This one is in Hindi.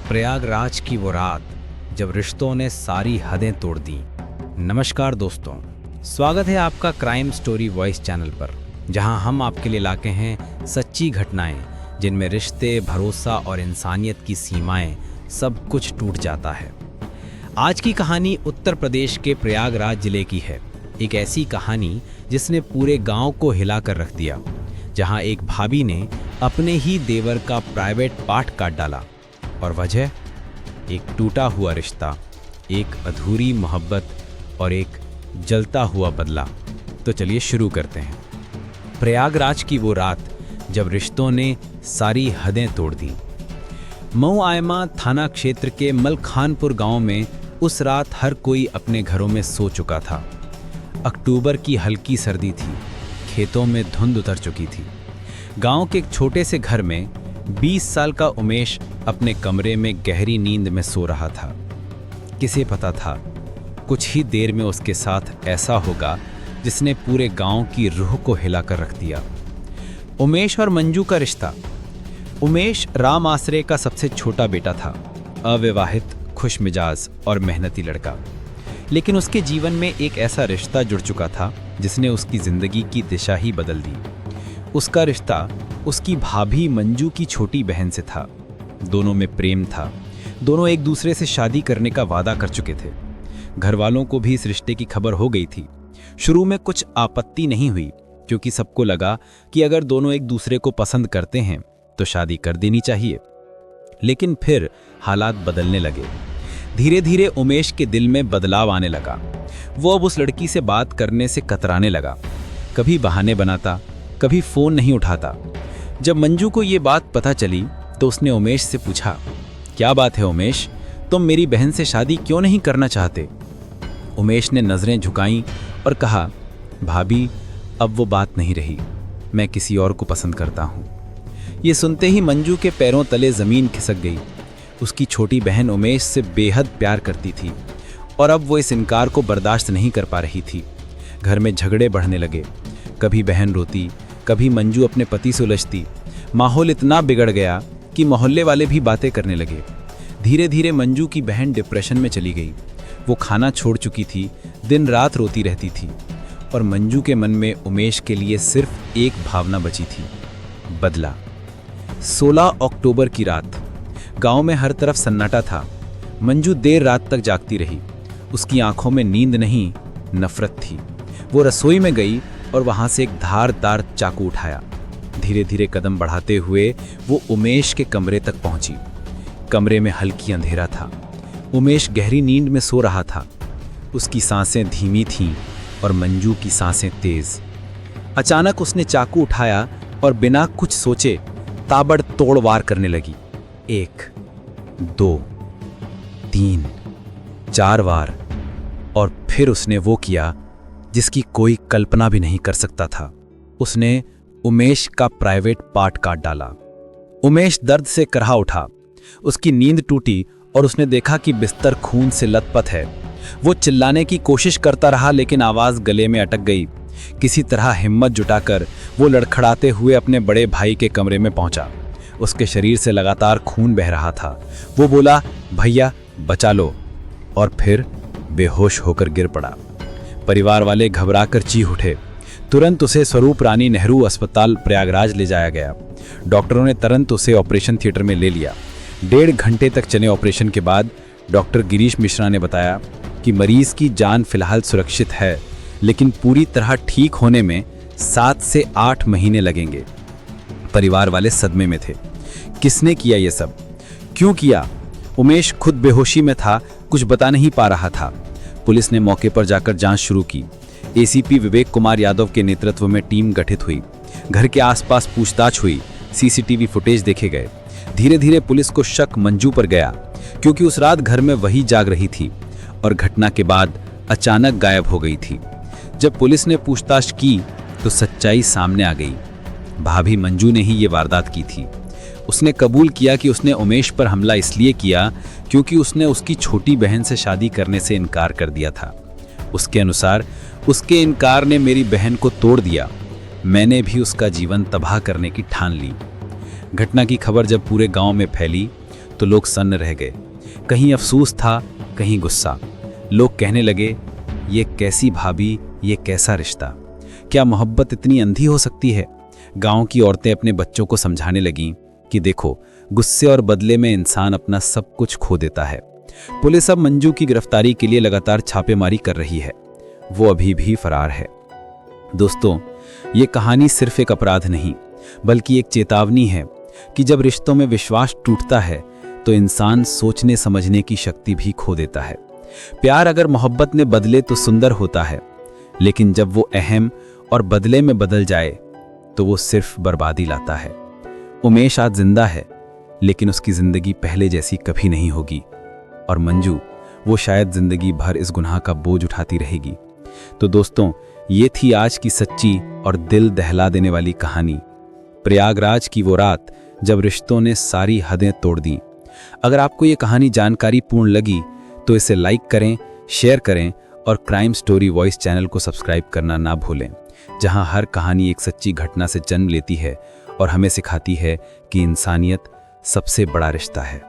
प्रयागराज की वो रात जब रिश्तों ने सारी हदें तोड़ दी। नमस्कार दोस्तों, स्वागत है आपका क्राइम स्टोरी वॉइस चैनल पर, जहां हम आपके लिए लाते हैं सच्ची घटनाएं जिनमें रिश्ते, भरोसा और इंसानियत की सीमाएं सब कुछ टूट जाता है। आज की कहानी उत्तर प्रदेश के प्रयागराज जिले की है। एक ऐसी कहानी जिसने पूरे गांव को हिला कर रख दिया, जहां एक भाभी ने अपने ही देवर का प्राइवेट पार्ट काट डाला। और वजह, एक टूटा हुआ रिश्ता, एक अधूरी मोहब्बत और एक जलता हुआ बदला। तो चलिए शुरू करते हैं। प्रयागराज की वो रात जब रिश्तों ने सारी हदें तोड़ दी। मऊ आयमा थाना क्षेत्र के मलखानपुर गांव में उस रात हर कोई अपने घरों में सो चुका था। अक्टूबर की हल्की सर्दी थी, खेतों में धुंध उतर चुकी थी। गांव के एक छोटे से घर में 20 साल का उमेश अपने कमरे में गहरी नींद में सो रहा था। किसे पता था कुछ ही देर में उसके साथ ऐसा होगा जिसने पूरे गांव की रूह को हिलाकर रख दिया। उमेश और मंजू का रिश्ता। उमेश राम आसरे का सबसे छोटा बेटा था, अविवाहित, खुशमिजाज और मेहनती लड़का। लेकिन उसके जीवन में एक ऐसा रिश्ता जुड़ चुका था जिसने उसकी जिंदगी की दिशा ही बदल दी। उसका रिश्ता उसकी भाभी मंजू की छोटी बहन से था। दोनों में प्रेम था। दोनों एक दूसरे से शादी करने का वादा कर चुके थे। घर वालों को भी इस रिश्ते की खबर हो गई थी। शुरू में कुछ आपत्ति नहीं हुई, क्योंकि सबको लगा कि अगर दोनों एक दूसरे को पसंद करते हैं तो शादी कर देनी चाहिए। लेकिन फिर हालात बदलने लगे। धीरे धीरे उमेश के दिल में बदलाव आने लगा। वो अब उस लड़की से बात करने से कतराने लगा। कभी बहाने बनाता, कभी फोन नहीं उठाता। जब मंजू को ये बात पता चली तो उसने उमेश से पूछा, क्या बात है उमेश, तुम मेरी बहन से शादी क्यों नहीं करना चाहते? उमेश ने नजरें झुकाईं और कहा, भाभी, अब वो बात नहीं रही, मैं किसी और को पसंद करता हूँ। ये सुनते ही मंजू के पैरों तले जमीन खिसक गई। उसकी छोटी बहन उमेश से बेहद प्यार करती थी और अब वो इस इनकार को बर्दाश्त नहीं कर पा रही थी। घर में झगड़े बढ़ने लगे। कभी बहन रोती, कभी मंजू अपने पति से उलझती। माहौल इतना बिगड़ गया कि मोहल्ले वाले भी बातें करने लगे। धीरे धीरे मंजू की बहन डिप्रेशन में चली गई। वो खाना छोड़ चुकी थी, दिन रात रोती रहती थी। और मंजू के मन में उमेश के लिए सिर्फ एक भावना बची थी, बदला। 16 अक्टूबर की रात। गांव में हर तरफ सन्नाटा था। मंजू देर रात तक जागती रही। उसकी आंखों में नींद नहीं, नफरत थी। वो रसोई में गई और वहां से एक धारदार चाकू उठाया। धीरे धीरे कदम बढ़ाते हुए वो उमेश के कमरे तक पहुंची। कमरे में हल्की अंधेरा था। उमेश गहरी नींद में सो रहा था। उसकी सांसें धीमी थीं और मंजू की सांसें तेज। अचानक उसने चाकू उठाया और बिना कुछ सोचे ताबड़तोड़ वार करने लगी। 1, 2, 3, 4 वार। और फिर उसने वो किया जिसकी कोई कल्पना भी नहीं कर सकता था। उसने उमेश का प्राइवेट पार्ट काट डाला। उमेश दर्द से करहा उठा। उसकी नींद टूटी और उसने देखा कि बिस्तर खून से लथपथ है। वो चिल्लाने की कोशिश करता रहा, लेकिन आवाज गले में अटक गई। किसी तरह हिम्मत जुटाकर वो लड़खड़ाते हुए अपने बड़े भाई के कमरे में पहुंचा। उसके शरीर से लगातार खून बह रहा था। वो बोला, भैया बचा लो, और फिर बेहोश होकर गिर पड़ा। परिवार वाले घबराकर चीख उठे। तुरंत उसे स्वरूप रानी नेहरू अस्पताल प्रयागराज ले जाया गया। डॉक्टरों ने तुरंत उसे ऑपरेशन थिएटर में ले लिया। 1.5 घंटे तक चले ऑपरेशन के बाद डॉक्टर गिरीश मिश्रा ने बताया कि मरीज की जान फिलहाल सुरक्षित है, लेकिन पूरी तरह ठीक होने में 7 से 8 महीने लगेंगे। परिवार वाले सदमे में थे। किसने किया ये सब? क्यों किया? उमेश खुद बेहोशी में था, कुछ बता नहीं पा रहा था। पुलिस ने मौके पर जाकर जांच शुरू की। एसीपी विवेक कुमार यादव के नेतृत्व में टीम गठित हुई। घर के आसपास पूछताछ हुई। सीसीटीवी फुटेज देखे गए। धीरे धीरे पुलिस को शक मंजू पर गया, क्योंकि उस रात घर में वही जाग रही थी और घटना के बाद अचानक गायब हो गई थी। जब पुलिस ने पूछताछ की तो सच्चाई सामने आ गई। भाभी मंजू ने ही ये वारदात की थी। उसने कबूल किया कि उसने उमेश पर हमला इसलिए किया क्योंकि उसने उसकी छोटी बहन से शादी करने से इनकार कर दिया था। उसके अनुसार उसके इनकार ने मेरी बहन को तोड़ दिया। मैंने भी उसका जीवन तबाह करने की ठान ली। घटना की खबर जब पूरे गांव में फैली तो लोग सन्न रह गए। कहीं अफसोस था, कहीं गुस्सा। लोग कहने लगे, ये कैसी भाभी, ये कैसा रिश्ता, क्या मोहब्बत इतनी अंधी हो सकती है। गांव की औरतें अपने बच्चों को समझाने लगीं कि देखो, गुस्से और बदले में इंसान अपना सब कुछ खो देता है। पुलिस अब मंजू की गिरफ्तारी के लिए लगातार छापेमारी कर रही है। वो अभी भी फरार है। दोस्तों, ये कहानी सिर्फ एक अपराध नहीं, बल्कि एक चेतावनी है कि जब रिश्तों में विश्वास टूटता है तो इंसान सोचने समझने की शक्ति भी खो देता है। प्यार अगर मोहब्बत में बदले तो सुंदर होता है, लेकिन जब वो अहम और बदले में बदल जाए तो वो सिर्फ बर्बादी लाता है। उमेश आज जिंदा है, लेकिन उसकी जिंदगी पहले जैसी कभी नहीं होगी। और मंजू, वो शायद जिंदगी भर इस गुनाह का बोझ उठाती रहेगी। तो दोस्तों, ये थी आज की सच्ची और दिल दहला देने वाली कहानी, प्रयागराज की वो रात जब रिश्तों ने सारी हदें तोड़ दी। अगर आपको ये कहानी जानकारी पूर्ण लगी तो इसे लाइक करें, शेयर करें और क्राइम स्टोरी वॉइस चैनल को सब्सक्राइब करना ना भूलें, जहां हर कहानी एक सच्ची घटना से जन्म लेती है और हमें सिखाती है कि इंसानियत सबसे बड़ा रिश्ता है।